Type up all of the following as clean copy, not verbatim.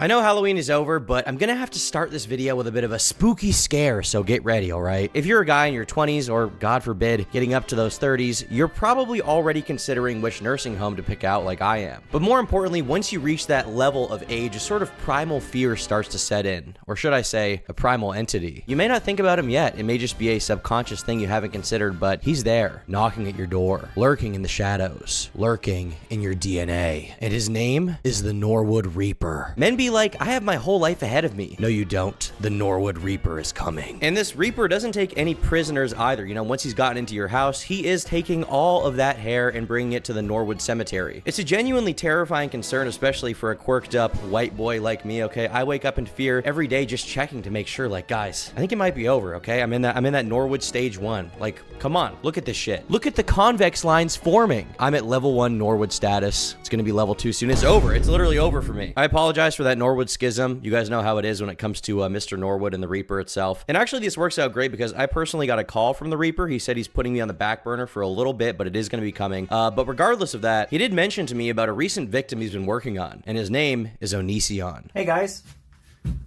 I know Halloween is over, but I'm gonna have to start this video with a bit of a spooky scare, so get ready, alright? If you're a guy in your 20s, or God forbid, getting up to those 30s, you're probably already considering which nursing home to pick out like I am. But more importantly, once you reach that level of age, a sort of primal fear starts to set in. Or should I say, a primal entity. You may not think about him yet, it may just be a subconscious thing you haven't considered, but he's there, knocking at your door, lurking in the shadows, lurking in your DNA. And his name is the Norwood Reaper. Men be like, I have my whole life ahead of me. No, you don't. The Norwood Reaper is coming. And this Reaper doesn't take any prisoners either. You know, once he's gotten into your house, he is taking all of that hair and bringing it to the Norwood Cemetery. It's a genuinely terrifying concern, especially for a quirked up white boy like me, okay? I wake up in fear every day just checking to make sure, like, guys, I think it might be over, okay? I'm in that Norwood stage 1. Like, come on, look at this shit. Look at the convex lines forming. I'm at level 1 Norwood status. It's gonna be level 2 soon. It's over. It's literally over for me. I apologize for that Norwood schism. You guys know how it is when it comes to Mr. Norwood and the Reaper itself. And actually, this works out great because I personally got a call from the Reaper. He said he's putting me on the back burner for a little bit, but it is going to be coming. But regardless of that, he did mention to me about a recent victim he's been working on, and his name is Onision. Hey guys,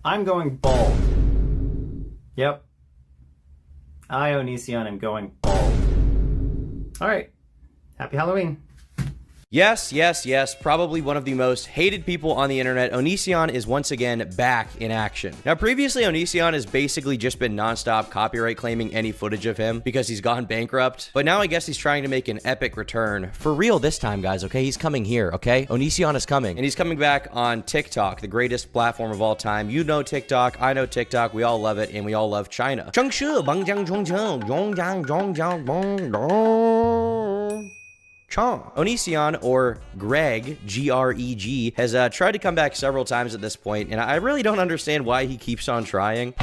I'm going bald. Yep. I, Onision, am going bald. Alright, happy Halloween. Yes, probably one of the most hated people on the internet. Onision is once again back in action. Now, previously, Onision has basically just been nonstop copyright claiming any footage of him because he's gone bankrupt. But now I guess he's trying to make an epic return. For real this time, guys, okay? He's coming here, okay? Onision is coming. And he's coming back on TikTok, the greatest platform of all time. You know TikTok, I know TikTok, we all love it, and we all love China. Onision, or Greg, G-R-E-G, has tried to come back several times at this point, and I really don't understand why he keeps on trying.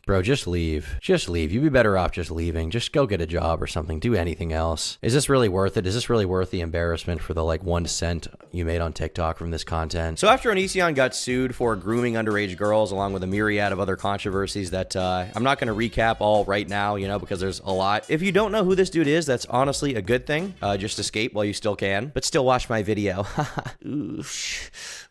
Bro, just leave. Just leave. You'd be better off just leaving. Just go get a job or something. Do anything else. Is this really worth it? Is this really worth the embarrassment for the, like, 1 cent you made on TikTok from this content? So after Onision got sued for grooming underage girls, along with a myriad of other controversies that I'm not going to recap all right now, you know, because there's a lot. If you don't know who this dude is, that's honestly a good thing. Just escape while you still can. But still watch my video.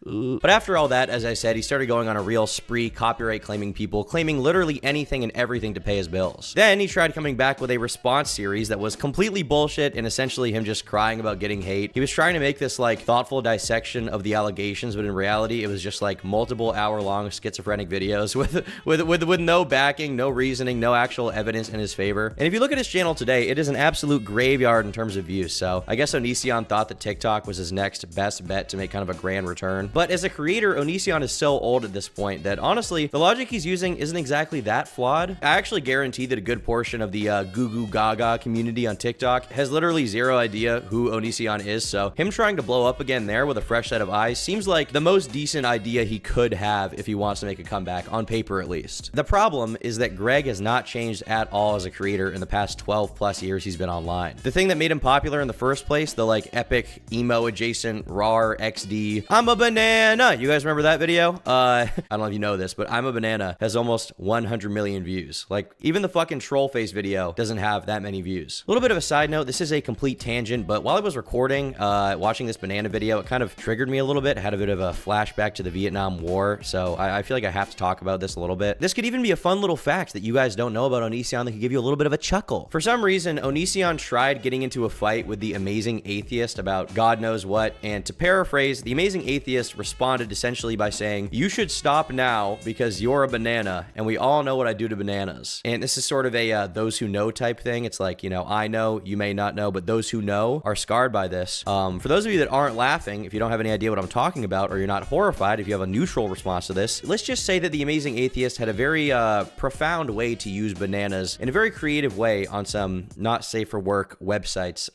But after all that, as I said, he started going on a real spree, copyright claiming people, claiming literally anything and everything to pay his bills. Then he tried coming back with a response series that was completely bullshit and essentially him just crying about getting hate. He was trying to make this like thoughtful dissection of the allegations, but in reality, it was just like multiple hour-long schizophrenic videos with no backing, no reasoning, no actual evidence in his favor. And if you look at his channel today, it is an absolute graveyard in terms of views. So I guess Onision thought that TikTok was his next best bet to make kind of a grand return. But as a creator, Onision is so old at this point that honestly, the logic he's using isn't exactly that flawed. I actually guarantee that a good portion of the Goo Goo Gaga community on TikTok has literally zero idea who Onision is, so him trying to blow up again there with a fresh set of eyes seems like the most decent idea he could have if he wants to make a comeback, on paper at least. The problem is that Greg has not changed at all as a creator in the past 12 plus years he's been online. The thing that made him popular in the first place, the like epic emo adjacent RAR XD I'm a banana, you guys remember that video? I don't know if you know this, but I'm a banana has almost 100 million views. Like, even the fucking troll face video doesn't have that many views. A little bit of a side note, this is a complete tangent, but while I was recording, watching this banana video, it kind of triggered me a little bit. It had a bit of a flashback to the Vietnam War, so I feel like I have to talk about this a little bit. This could even be a fun little fact that you guys don't know about Onision that could give you a little bit of a chuckle. For some reason, Onision tried getting into a fight with the Amazing Atheist about God knows what, and to paraphrase, the Amazing Atheist responded essentially by saying, "You should stop now because you're a banana, and we all know what I do to bananas." And this is sort of a those who know type thing. It's like, you know, I know, you may not know, but those who know are scarred by this. For those of you that aren't laughing, if you don't have any idea what I'm talking about, or you're not horrified, if you have a neutral response to this, let's just say that the Amazing Atheist had a very profound way to use bananas in a very creative way on some not safe for work websites.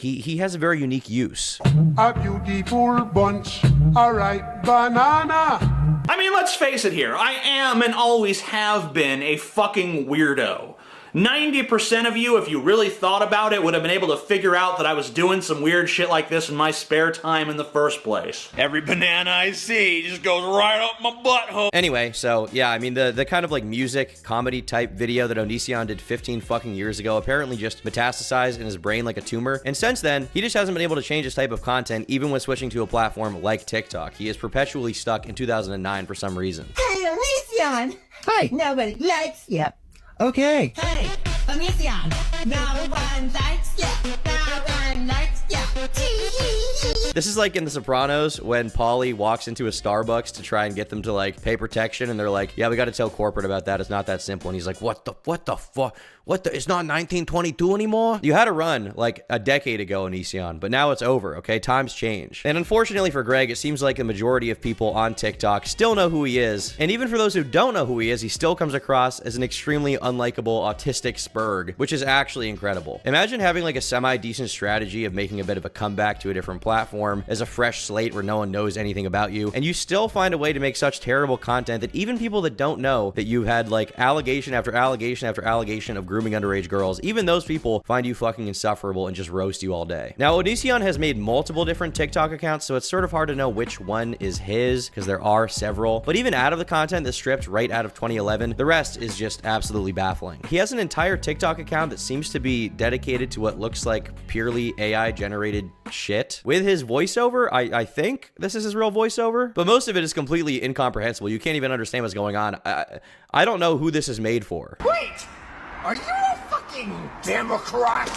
He has a very unique use. A beautiful bunch, a ripe banana. I mean, let's face it here. I am and always have been a fucking weirdo. 90% of you, if you really thought about it, would have been able to figure out that I was doing some weird shit like this in my spare time in the first place. Every banana I see just goes right up my butthole. Anyway, so yeah, I mean, the kind of like music comedy type video that Onision did 15 fucking years ago apparently just metastasized in his brain like a tumor. And since then, he just hasn't been able to change his type of content, even when switching to a platform like TikTok. He is perpetually stuck in 2009 for some reason. Hey, Onision! Hi! Nobody likes you. Okay. Hey, Onision! No one likes you. No one likes you. This is like in The Sopranos when Paulie walks into a Starbucks to try and get them to like pay protection, and they're like, yeah, we got to tell corporate about that. It's not that simple. And he's like, what the fuck? It's not 1922 anymore? You had a run like a decade ago, Onision, but now it's over, okay? Times change. And unfortunately for Greg, it seems like the majority of people on TikTok still know who he is. And even for those who don't know who he is, he still comes across as an extremely unlikable autistic spurg, which is actually incredible. Imagine having like a semi-decent strategy of making a bit of a comeback to a different platform as a fresh slate where no one knows anything about you, and you still find a way to make such terrible content that even people that don't know that you've had like allegation after allegation after allegation of grooming underage girls, even those people find you fucking insufferable and just roast you all day. Now, Onision has made multiple different TikTok accounts, so it's sort of hard to know which one is his, because there are several. But even out of the content that's stripped right out of 2011, the rest is just absolutely baffling. He has an entire TikTok account that seems to be dedicated to what looks like purely AI-generated shit. With his voiceover, I think this is his real voiceover, but most of it is completely incomprehensible. You can't even understand what's going on. I don't know who this is made for. Wait! Are you a fucking Democrat?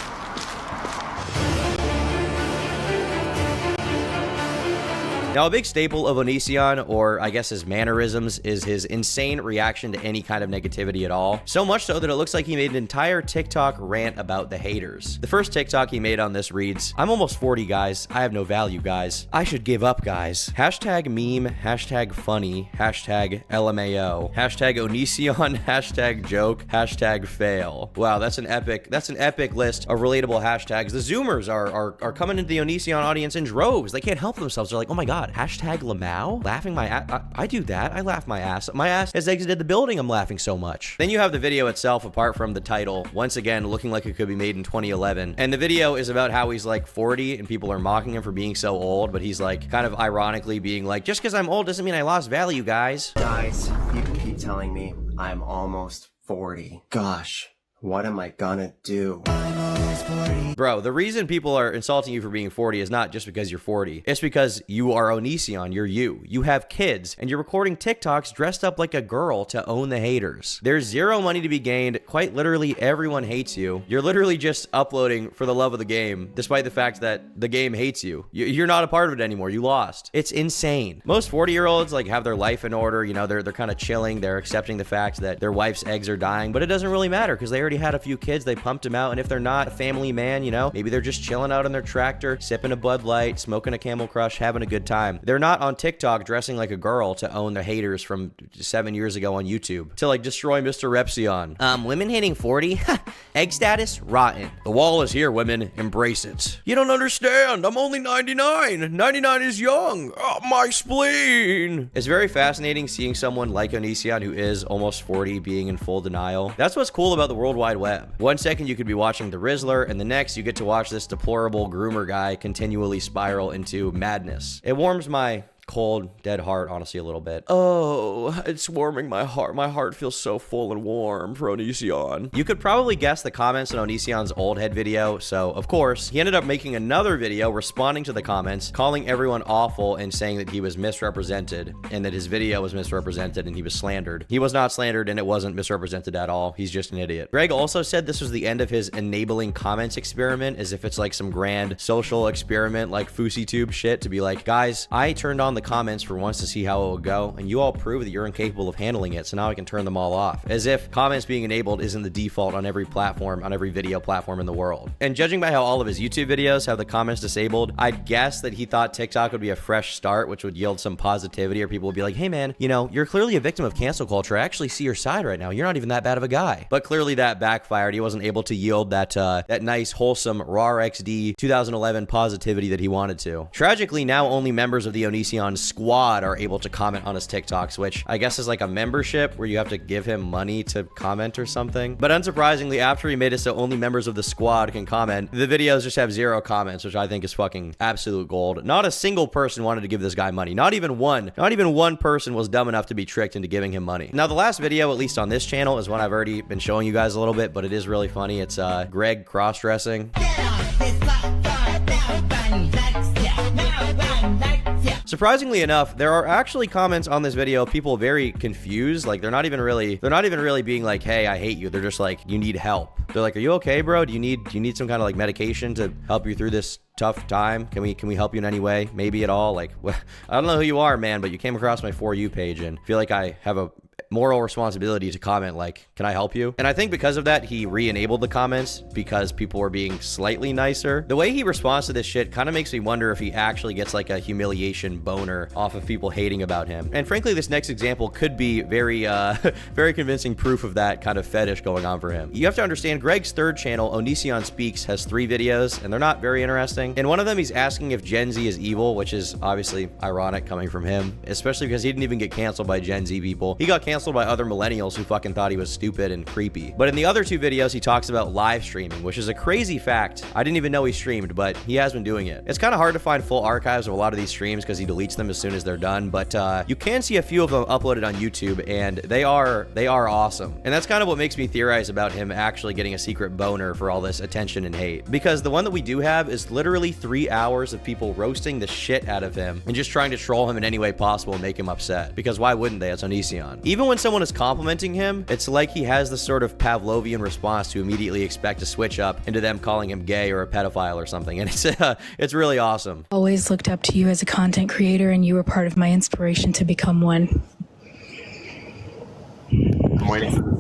Now, a big staple of Onision, or I guess his mannerisms, is his insane reaction to any kind of negativity at all. So much so that it looks like he made an entire TikTok rant about the haters. The first TikTok he made on this reads, "I'm almost 40, guys. I have no value, guys. I should give up, guys. Hashtag meme, hashtag funny, hashtag LMAO, hashtag Onision, hashtag joke, hashtag fail." Wow, that's an epic list of relatable hashtags. The Zoomers are coming into the Onision audience in droves. They can't help themselves. They're like, oh my God, hashtag Lamau? Laughing my ass. I do that. I laugh my ass. My ass has exited the building. I'm laughing so much. Then you have the video itself, apart from the title, once again, looking like it could be made in 2011. And the video is about how he's like 40 and people are mocking him for being so old, but he's like kind of ironically being like, just because I'm old doesn't mean I lost value, guys. Guys, people keep telling me I'm almost 40. Gosh, what am I gonna do? Bro, the reason people are insulting you for being 40 is not just because you're 40. It's because you are Onision. You're you. You have kids, and you're recording TikToks dressed up like a girl to own the haters. There's zero money to be gained. Quite literally, everyone hates you. You're literally just uploading for the love of the game, despite the fact that the game hates you. You're not a part of it anymore. You lost. It's insane. Most 40-year-olds like have their life in order. You know, they're kind of chilling. They're accepting the fact that their wife's eggs are dying, but it doesn't really matter because they already had a few kids. They pumped them out, and if they're not a family man, you know, maybe they're just chilling out on their tractor, sipping a Bud Light, smoking a Camel Crush, having a good time. They're not on TikTok dressing like a girl to own the haters from 7 years ago on YouTube, to like destroy Mr. Repsion. Women hitting 40? Egg status? Rotten. The wall is here, women. Embrace it. You don't understand. I'm only 99. 99 is young. Oh, my spleen. It's very fascinating seeing someone like Onision, who is almost 40, being in full denial. That's what's cool about the World Wide Web. 1 second you could be watching The Rizzler, and the next you get to watch this deplorable groomer guy continually spiral into madness. It warms my cold, dead heart, honestly, a little bit. Oh, it's warming my heart. My heart feels so full and warm for Onision. You could probably guess the comments on Onision's old head video, so of course, he ended up making another video responding to the comments, calling everyone awful and saying that he was misrepresented and that his video was misrepresented and he was slandered. He was not slandered and it wasn't misrepresented at all. He's just an idiot. Greg also said this was the end of his enabling comments experiment, as if it's like some grand social experiment like FouseyTube shit, to be like, guys, I turned on the comments for once to see how it would go, and you all prove that you're incapable of handling it, so now I can turn them all off. As if comments being enabled isn't the default on every platform, on every video platform in the world. And judging by how all of his YouTube videos have the comments disabled, I'd guess that he thought TikTok would be a fresh start, which would yield some positivity, or people would be like, hey man, you know, you're clearly a victim of cancel culture. I actually see your side right now. You're not even that bad of a guy. But clearly that backfired. He wasn't able to yield that nice, wholesome, raw XD 2011 positivity that he wanted to. Tragically, now only members of the Onision Onision's squad are able to comment on his TikToks, which I guess is like a membership where you have to give him money to comment or something. But unsurprisingly, after he made it so only members of the squad can comment, the videos just have 0 comments, which I think is fucking absolute gold. Not a single person wanted to give this guy money. Not even one person was dumb enough to be tricked into giving him money. Now, the last video, at least on this channel, is one I've already been showing you guys a little bit, but it is really funny. It's Greg cross-dressing. Surprisingly enough, there are actually comments on this video of people very confused. Like, they're not even really being like, hey, I hate you. They're just like, you need help. They're like, are you okay, bro? Do you need some kind of like medication to help you through this tough time? Can we help you in any way? Maybe at all? Like, I don't know who you are, man, but you came across my For You page and feel like I have a moral responsibility to comment like, can I help you? And I think because of that, he re-enabled the comments because people were being slightly nicer. The way he responds to this shit kind of makes me wonder if he actually gets like a humiliation boner off of people hating about him. And frankly, this next example could be very very convincing proof of that kind of fetish going on for him. You have to understand, Greg's third channel, Onision Speaks, has 3 videos and they're not very interesting. In one of them, he's asking if Gen Z is evil, which is obviously ironic coming from him, especially because he didn't even get canceled by Gen Z people. He got canceled by other millennials who fucking thought he was stupid and creepy. But in the other 2 videos, he talks about live streaming, which is a crazy fact. I didn't even know he streamed, but he has been doing it. It's kind of hard to find full archives of a lot of these streams because he deletes them as soon as they're done, but you can see a few of them uploaded on YouTube, and they are awesome. And that's kind of what makes me theorize about him actually getting a secret boner for all this attention and hate. Because the one that we do have is literally 3 hours of people roasting the shit out of him and just trying to troll him in any way possible and make him upset. Because why wouldn't they? It's Onision. Even when someone is complimenting him, it's like he has this sort of Pavlovian response to immediately expect to switch up into them calling him gay or a pedophile or something, and it's really awesome. Always looked up to you as a content creator, and you were part of my inspiration to become one. I'm waiting for this.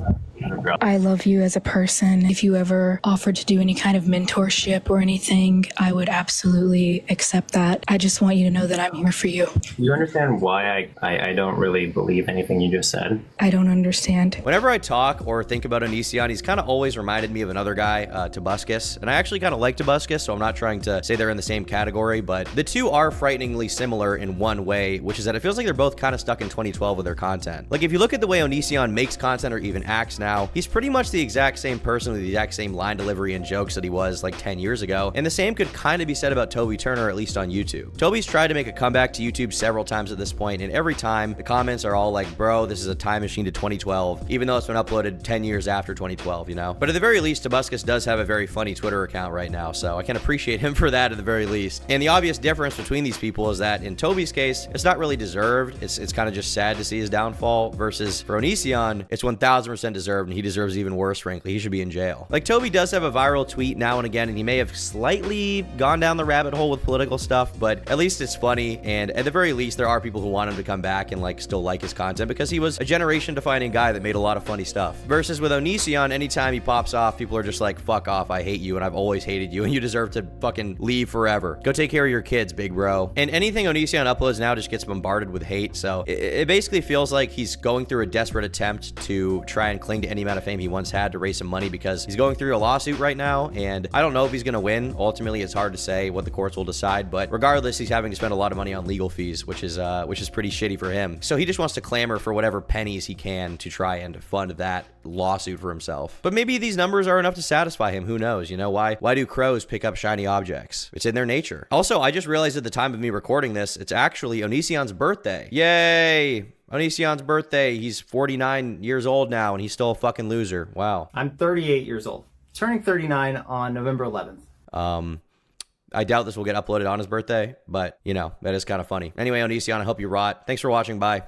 I love you as a person. If you ever offered to do any kind of mentorship or anything, I would absolutely accept that. I just want you to know that I'm here for you. You understand why I don't really believe anything you just said? I don't understand. Whenever I talk or think about Onision, he's kind of always reminded me of another guy, Tobuscus. And I actually kind of like Tobuscus, so I'm not trying to say they're in the same category, but the two are frighteningly similar in one way, which is that it feels like they're both kind of stuck in 2012 with their content. Like, if you look at the way Onision makes content or even acts now, he's pretty much the exact same person with the exact same line delivery and jokes that he was like 10 years ago. And the same could kind of be said about Toby Turner, at least on YouTube. Toby's tried to make a comeback to YouTube several times at this point, and every time the comments are all like, bro, this is a time machine to 2012, even though it's been uploaded 10 years after 2012, you know? But at the very least, Tobuscus does have a very funny Twitter account right now, so I can appreciate him for that at the very least. And the obvious difference between these people is that in Toby's case, it's not really deserved. It's kind of just sad to see his downfall, versus for Onision, it's 1000% deserved, and he deserves even worse, frankly. He should be in jail. Like, Toby does have a viral tweet now and again, and he may have slightly gone down the rabbit hole with political stuff, but at least it's funny, and at the very least, there are people who want him to come back and like still like his content, because he was a generation-defining guy that made a lot of funny stuff. Versus with Onision, anytime he pops off, people are just like, fuck off, I hate you, and I've always hated you, and you deserve to fucking leave forever. Go take care of your kids, big bro. And anything Onision uploads now just gets bombarded with hate, so it basically feels like he's going through a desperate attempt to try and cling to any amount of fame he once had to raise some money, because he's going through a lawsuit right now, and I don't know if he's gonna win. Ultimately, it's hard to say what the courts will decide, but regardless, he's having to spend a lot of money on legal fees, which is pretty shitty for him. So he just wants to clamor for whatever pennies he can to try and fund that lawsuit for himself. But maybe these numbers are enough to satisfy him. Who knows? You know, why do crows pick up shiny objects? It's in their nature. Also, I just realized at the time of me recording this, it's actually Onision's birthday. Yay! Onision's birthday. He's 49 years old now, and he's still a fucking loser. Wow. I'm 38 years old. Turning 39 on November 11th. I doubt this will get uploaded on his birthday, but, you know, that is kind of funny. Anyway, Onision, I hope you rot. Thanks for watching. Bye.